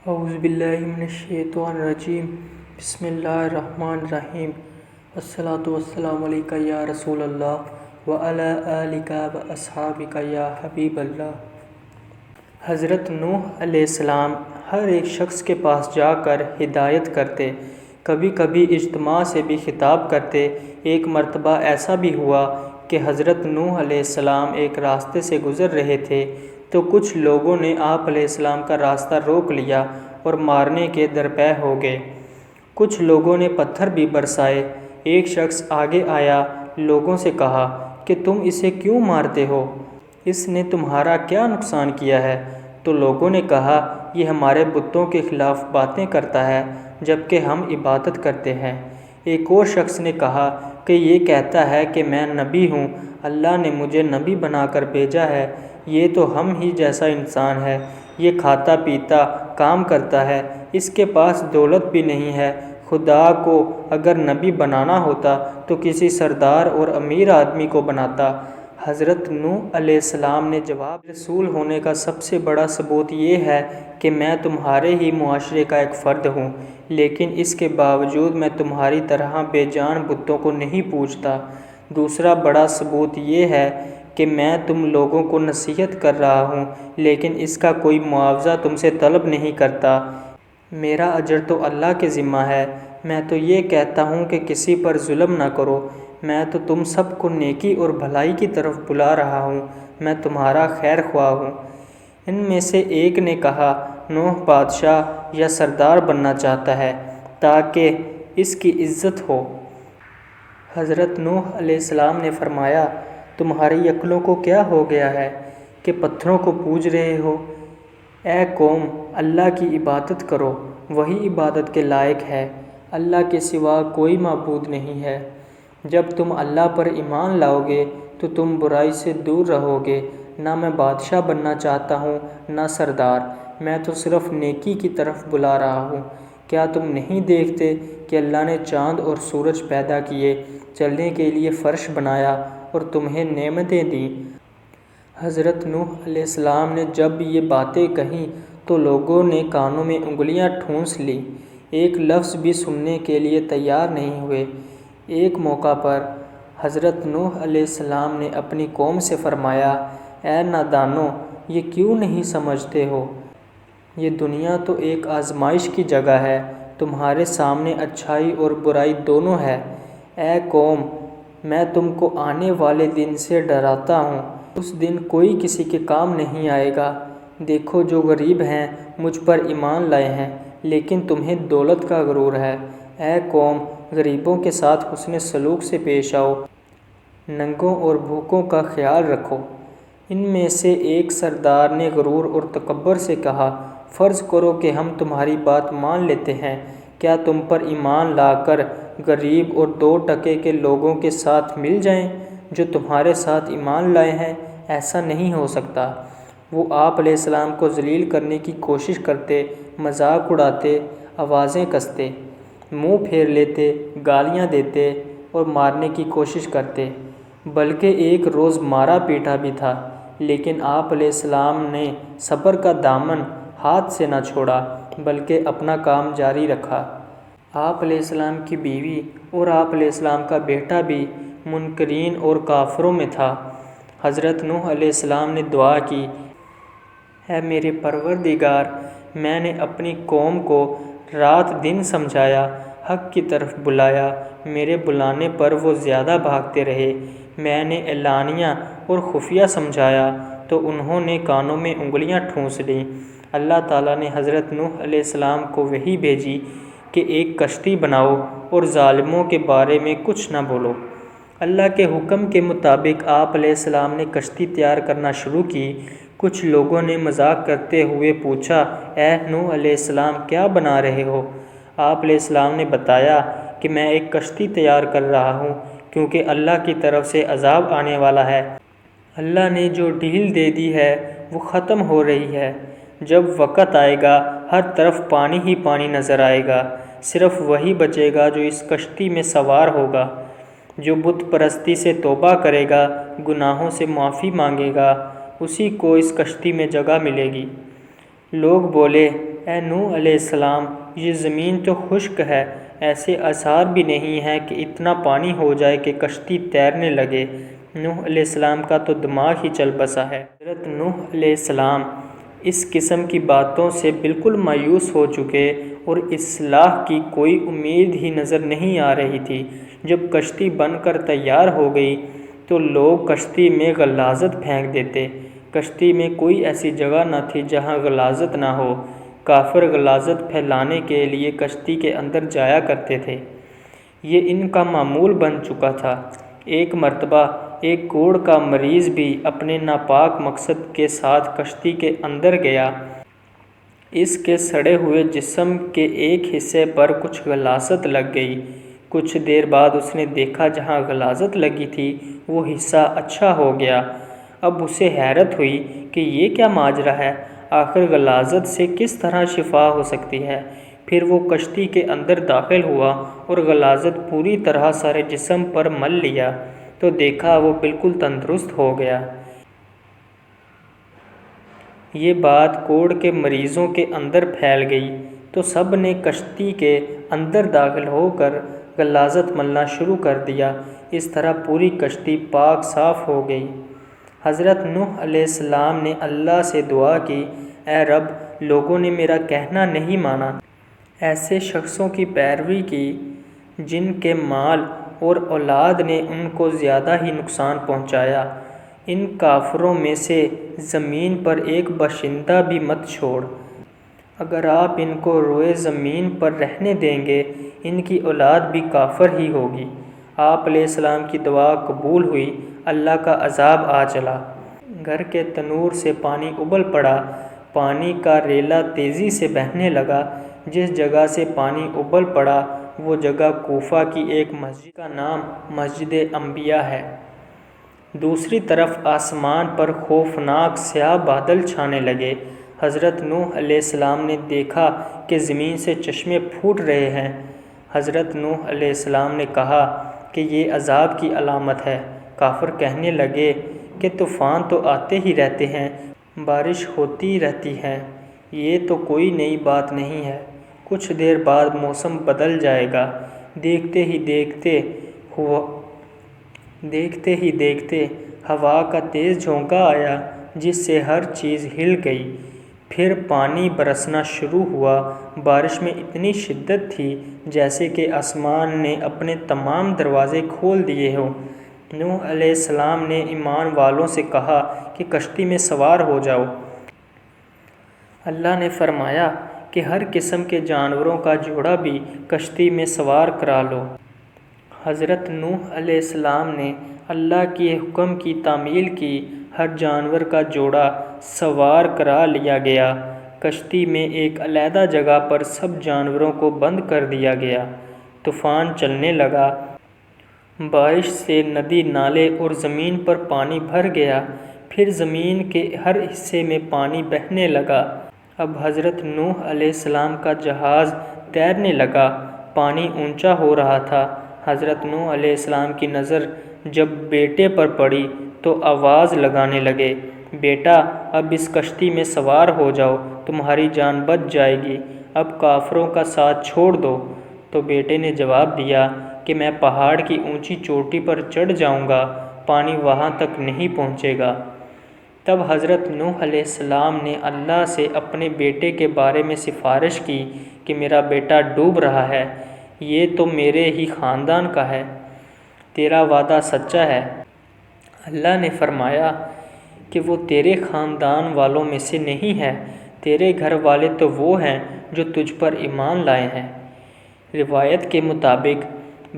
اعوذ باللہ من الشیطان الرجیم بسم اللہ الرحمن الرحیم الصلاۃ والسلام علیکہ یا رسول اللہ وعلی آلک واصحابک یا حبیب اللہ۔ حضرت نوح علیہ السلام ہر ایک شخص کے پاس جا کر ہدایت کرتے، کبھی کبھی اجتماع سے بھی خطاب کرتے۔ ایک مرتبہ ایسا بھی ہوا کہ حضرت نوح علیہ السلام ایک راستے سے گزر رہے تھے تو کچھ لوگوں نے آپ علیہ السلام کا راستہ روک لیا اور مارنے کے درپے ہو گئے۔ کچھ لوگوں نے پتھر بھی برسائے۔ ایک شخص آگے آیا، لوگوں سے کہا کہ تم اسے کیوں مارتے ہو؟ اس نے تمہارا کیا نقصان کیا ہے؟ تو لوگوں نے کہا، یہ ہمارے بتوں کے خلاف باتیں کرتا ہے جبکہ ہم عبادت کرتے ہیں۔ ایک اور شخص نے کہا کہ یہ کہتا ہے کہ میں نبی ہوں، اللہ نے مجھے نبی بنا کر بھیجا ہے۔ یہ تو ہم ہی جیسا انسان ہے، یہ کھاتا پیتا کام کرتا ہے، اس کے پاس دولت بھی نہیں ہے۔ خدا کو اگر نبی بنانا ہوتا تو کسی سردار اور امیر آدمی کو بناتا۔ حضرت نوح علیہ السلام نے جواب دیا، رسول ہونے کا سب سے بڑا ثبوت یہ ہے کہ میں تمہارے ہی معاشرے کا ایک فرد ہوں، لیکن اس کے باوجود میں تمہاری طرح بے جان بتوں کو نہیں پوجتا۔ دوسرا بڑا ثبوت یہ ہے کہ میں تم لوگوں کو نصیحت کر رہا ہوں، لیکن اس کا کوئی معاوضہ تم سے طلب نہیں کرتا۔ میرا اجر تو اللہ کے ذمہ ہے۔ میں تو یہ کہتا ہوں کہ کسی پر ظلم نہ کرو۔ میں تو تم سب کو نیکی اور بھلائی کی طرف بلا رہا ہوں۔ میں تمہارا خیر خواہ ہوں۔ ان میں سے ایک نے کہا، نوح بادشاہ یا سردار بننا چاہتا ہے تاکہ اس کی عزت ہو۔ حضرت نوح علیہ السلام نے فرمایا، تمہاری عقلوں کو کیا ہو گیا ہے کہ پتھروں کو پوج رہے ہو؟ اے قوم، اللہ کی عبادت کرو، وہی عبادت کے لائق ہے۔ اللہ کے سوا کوئی معبود نہیں ہے۔ جب تم اللہ پر ایمان لاؤ گے تو تم برائی سے دور رہو گے۔ نہ میں بادشاہ بننا چاہتا ہوں نہ سردار، میں تو صرف نیکی کی طرف بلا رہا ہوں۔ کیا تم نہیں دیکھتے کہ اللہ نے چاند اور سورج پیدا کیے، چلنے کے لیے فرش بنایا اور تمہیں نعمتیں دیں؟ حضرت نوح علیہ السلام نے جب یہ باتیں کہیں تو لوگوں نے کانوں میں انگلیاں ٹھونس لیں، ایک لفظ بھی سننے کے لیے تیار نہیں ہوئے۔ ایک موقع پر حضرت نوح علیہ السلام نے اپنی قوم سے فرمایا، اے نادانو، یہ کیوں نہیں سمجھتے ہو؟ یہ دنیا تو ایک آزمائش کی جگہ ہے، تمہارے سامنے اچھائی اور برائی دونوں ہے۔ اے قوم، میں تم کو آنے والے دن سے ڈراتا ہوں۔ اس دن کوئی کسی کے کام نہیں آئے گا۔ دیکھو، جو غریب ہیں مجھ پر ایمان لائے ہیں، لیکن تمہیں دولت کا غرور ہے۔ اے قوم، غریبوں کے ساتھ حسن سلوک سے پیش آؤ، ننگوں اور بھوکوں کا خیال رکھو۔ ان میں سے ایک سردار نے غرور اور تکبر سے کہا، فرض کرو کہ ہم تمہاری بات مان لیتے ہیں، کیا تم پر ایمان لا کر غریب اور 2 ٹکے کے لوگوں کے ساتھ مل جائیں جو تمہارے ساتھ ایمان لائے ہیں؟ ایسا نہیں ہو سکتا۔ وہ آپ علیہ السلام کو ذلیل کرنے کی کوشش کرتے، مذاق اڑاتے، آوازیں کستے، منہ پھیر لیتے، گالیاں دیتے اور مارنے کی کوشش کرتے، بلکہ ایک روز مارا پیٹا بھی تھا، لیکن آپ علیہ السلام نے صبر کا دامن ہاتھ سے نہ چھوڑا بلکہ اپنا کام جاری رکھا۔ آپ علیہ السلام کی بیوی اور آپ علیہ السلام کا بیٹا بھی منکرین اور کافروں میں تھا۔ حضرت نوح علیہ السلام نے دعا کی، اے میرے پروردگار، میں نے اپنی قوم کو رات دن سمجھایا، حق کی طرف بلایا، میرے بلانے پر وہ زیادہ بھاگتے رہے۔ میں نے اعلانیہ اور خفیہ سمجھایا تو انہوں نے کانوں میں انگلیاں ٹھونس لیں۔ اللہ تعالیٰ نے حضرت نوح علیہ السلام کو وحی بھیجی کہ ایک کشتی بناؤ اور ظالموں کے بارے میں کچھ نہ بولو۔ اللہ کے حکم کے مطابق آپ علیہ السلام نے کشتی تیار کرنا شروع کی۔ کچھ لوگوں نے مذاق کرتے ہوئے پوچھا، اے نوح علیہ السلام، کیا بنا رہے ہو؟ آپ علیہ السلام نے بتایا کہ میں ایک کشتی تیار کر رہا ہوں کیونکہ اللہ کی طرف سے عذاب آنے والا ہے۔ اللہ نے جو ڈھیل دے دی ہے وہ ختم ہو رہی ہے۔ جب وقت آئے گا ہر طرف پانی ہی پانی نظر آئے گا، صرف وہی بچے گا جو اس کشتی میں سوار ہوگا۔ جو بت پرستی سے توبہ کرے گا، گناہوں سے معافی مانگے گا، اسی کو اس کشتی میں جگہ ملے گی۔ لوگ بولے، اے نوح علیہ السلام، یہ زمین تو خشک ہے، ایسے آثار بھی نہیں ہیں کہ اتنا پانی ہو جائے کہ کشتی تیرنے لگے۔ نوح علیہ السلام کا تو دماغ ہی چل بسا ہے۔ حضرت نوح علیہ السلام اس قسم کی باتوں سے بالکل مایوس ہو چکے اور اصلاح کی کوئی امید ہی نظر نہیں آ رہی تھی۔ جب کشتی بن کر تیار ہو گئی تو لوگ کشتی میں غلاظت پھینک دیتے۔ کشتی میں کوئی ایسی جگہ نہ تھی جہاں غلاظت نہ ہو۔ کافر غلاظت پھیلانے کے لیے کشتی کے اندر جایا کرتے تھے۔ یہ ان کا معمول بن چکا تھا۔ ایک مرتبہ ایک کوڑ کا مریض بھی اپنے ناپاک مقصد کے ساتھ کشتی کے اندر گیا۔ اس کے سڑے ہوئے جسم کے ایک حصے پر کچھ غلاظت لگ گئی۔ کچھ دیر بعد اس نے دیکھا جہاں غلاظت لگی تھی وہ حصہ اچھا ہو گیا۔ اب اسے حیرت ہوئی کہ یہ کیا ماجرا ہے، آخر غلاظت سے کس طرح شفا ہو سکتی ہے۔ پھر وہ کشتی کے اندر داخل ہوا اور غلاظت پوری طرح سارے جسم پر مل لیا تو دیکھا وہ بالکل تندرست ہو گیا۔ یہ بات کوڑ کے مریضوں کے اندر پھیل گئی تو سب نے کشتی کے اندر داخل ہو کر غلاظت ملنا شروع کر دیا۔ اس طرح پوری کشتی پاک صاف ہو گئی۔ حضرت نوح علیہ السلام نے اللہ سے دعا کی، اے رب، لوگوں نے میرا کہنا نہیں مانا، ایسے شخصوں کی پیروی کی جن کے مال اور اولاد نے ان کو زیادہ ہی نقصان پہنچایا۔ ان کافروں میں سے زمین پر ایک باشندہ بھی مت چھوڑ۔ اگر آپ ان کو روئے زمین پر رہنے دیں گے ان کی اولاد بھی کافر ہی ہوگی۔ آپ علیہ السلام کی دعا قبول ہوئی، اللہ کا عذاب آ چلا۔ گھر کے تنور سے پانی ابل پڑا، پانی کا ریلا تیزی سے بہنے لگا۔ جس جگہ سے پانی ابل پڑا وہ جگہ کوفہ کی ایک مسجد کا نام مسجد انبیاء ہے۔ دوسری طرف آسمان پر خوفناک سیاہ بادل چھانے لگے۔ حضرت نوح علیہ السلام نے دیکھا کہ زمین سے چشمے پھوٹ رہے ہیں۔ حضرت نوح علیہ السلام نے کہا کہ یہ عذاب کی علامت ہے۔ کافر کہنے لگے کہ طوفان تو آتے ہی رہتے ہیں، بارش ہوتی رہتی ہے، یہ تو کوئی نئی بات نہیں ہے، کچھ دیر بعد موسم بدل جائے گا۔ دیکھتے ہی دیکھتے ہوا کا تیز جھونکا آیا جس سے ہر چیز ہل گئی۔ پھر پانی برسنا شروع ہوا۔ بارش میں اتنی شدت تھی جیسے کہ آسمان نے اپنے تمام دروازے کھول دیے ہوں۔ نوح علیہ السلام نے ایمان والوں سے کہا کہ کشتی میں سوار ہو جاؤ۔ اللہ نے فرمایا کہ ہر قسم کے جانوروں کا جوڑا بھی کشتی میں سوار کرا لو۔ حضرت نوح علیہ السلام نے اللہ کے حکم کی تعمیل کی، ہر جانور کا جوڑا سوار کرا لیا گیا۔ کشتی میں ایک علیحدہ جگہ پر سب جانوروں کو بند کر دیا گیا۔ طوفان چلنے لگا، بارش سے ندی نالے اور زمین پر پانی بھر گیا، پھر زمین کے ہر حصے میں پانی بہنے لگا۔ اب حضرت نوح علیہ السلام کا جہاز تیرنے لگا، پانی اونچا ہو رہا تھا۔ حضرت نوح علیہ السلام کی نظر جب بیٹے پر پڑی تو آواز لگانے لگے، بیٹا اب اس کشتی میں سوار ہو جاؤ، تمہاری جان بچ جائے گی، اب کافروں کا ساتھ چھوڑ دو۔ تو بیٹے نے جواب دیا کہ میں پہاڑ کی اونچی چوٹی پر چڑھ جاؤں گا، پانی وہاں تک نہیں پہنچے گا۔ تب حضرت نوح علیہ السلام نے اللہ سے اپنے بیٹے کے بارے میں سفارش کی کہ میرا بیٹا ڈوب رہا ہے، یہ تو میرے ہی خاندان کا ہے، تیرا وعدہ سچا ہے۔ اللہ نے فرمایا کہ وہ تیرے خاندان والوں میں سے نہیں ہے، تیرے گھر والے تو وہ ہیں جو تجھ پر ایمان لائے ہیں۔ روایت کے مطابق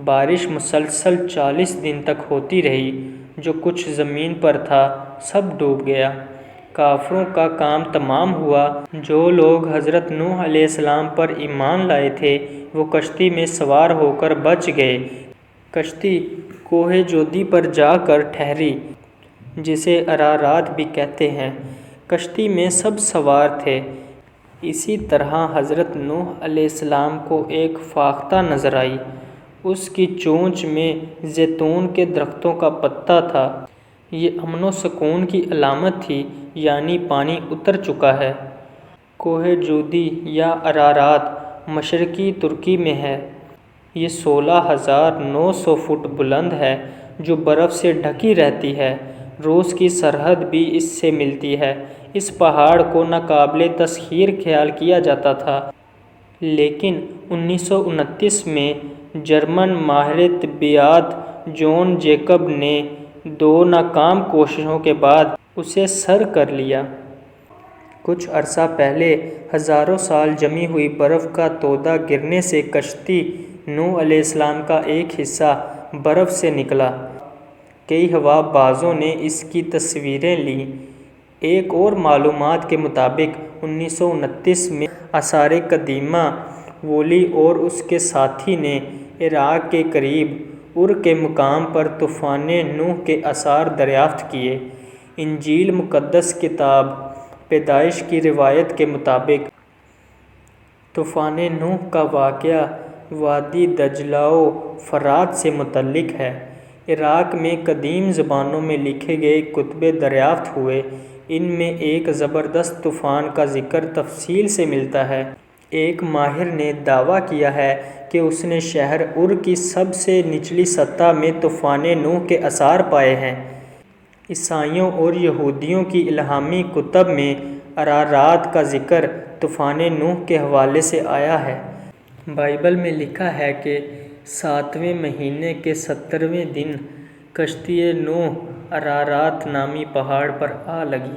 بارش مسلسل 40 دن تک ہوتی رہی، جو کچھ زمین پر تھا سب ڈوب گیا۔ کافروں کا کام تمام ہوا۔ جو لوگ حضرت نوح علیہ السلام پر ایمان لائے تھے وہ کشتی میں سوار ہو کر بچ گئے۔ کشتی کوہ جودی پر جا کر ٹھہری، جسے ارارات بھی کہتے ہیں۔ کشتی میں سب سوار تھے۔ اسی طرح حضرت نوح علیہ السلام کو ایک فاختہ نظر آئی، اس کی چونچ میں زیتون کے درختوں کا پتا تھا۔ یہ امن و سکون کی علامت تھی، یعنی پانی اتر چکا ہے۔ کوہ جودی یا ارارات مشرقی ترکی میں ہے۔ یہ 16,900 فٹ بلند ہے جو برف سے ڈھکی رہتی ہے۔ روس کی سرحد بھی اس سے ملتی ہے۔ اس پہاڑ کو ناقابل تسخیر خیال کیا جاتا تھا، لیکن 1929 میں جرمن ماہر طبیعیات جان جیکب نے 2 ناکام کوششوں کے بعد اسے سر کر لیا۔ کچھ عرصہ پہلے ہزاروں سال جمی ہوئی برف کا تودہ گرنے سے کشتی نوح علیہ السلام کا ایک حصہ برف سے نکلا۔ کئی ہوا بازوں نے اس کی تصویریں لیں۔ ایک اور معلومات کے مطابق 1929 میں آثار قدیمہ وولی اور اس کے ساتھی نے عراق کے قریب ار کے مقام پر طوفان نوح کے آثار دریافت کیے۔ انجیل مقدس کتاب پیدائش کی روایت کے مطابق طوفان نوح کا واقعہ وادی دجلہ و فرات سے متعلق ہے۔ عراق میں قدیم زبانوں میں لکھے گئے کتب دریافت ہوئے۔ ان میں ایک زبردست طوفان کا ذکر تفصیل سے ملتا ہے۔ ایک ماہر نے دعویٰ کیا ہے کہ اس نے شہر ار کی سب سے نچلی سطح میں طوفان نوح کے آثار پائے ہیں۔ عیسائیوں اور یہودیوں کی الہامی کتب میں ارارات کا ذکر طوفان نوح کے حوالے سے آیا ہے۔ بائبل میں لکھا ہے کہ 7ویں مہینے کے 17ویں دن کشتی نوح ارارات نامی پہاڑ پر آ لگی۔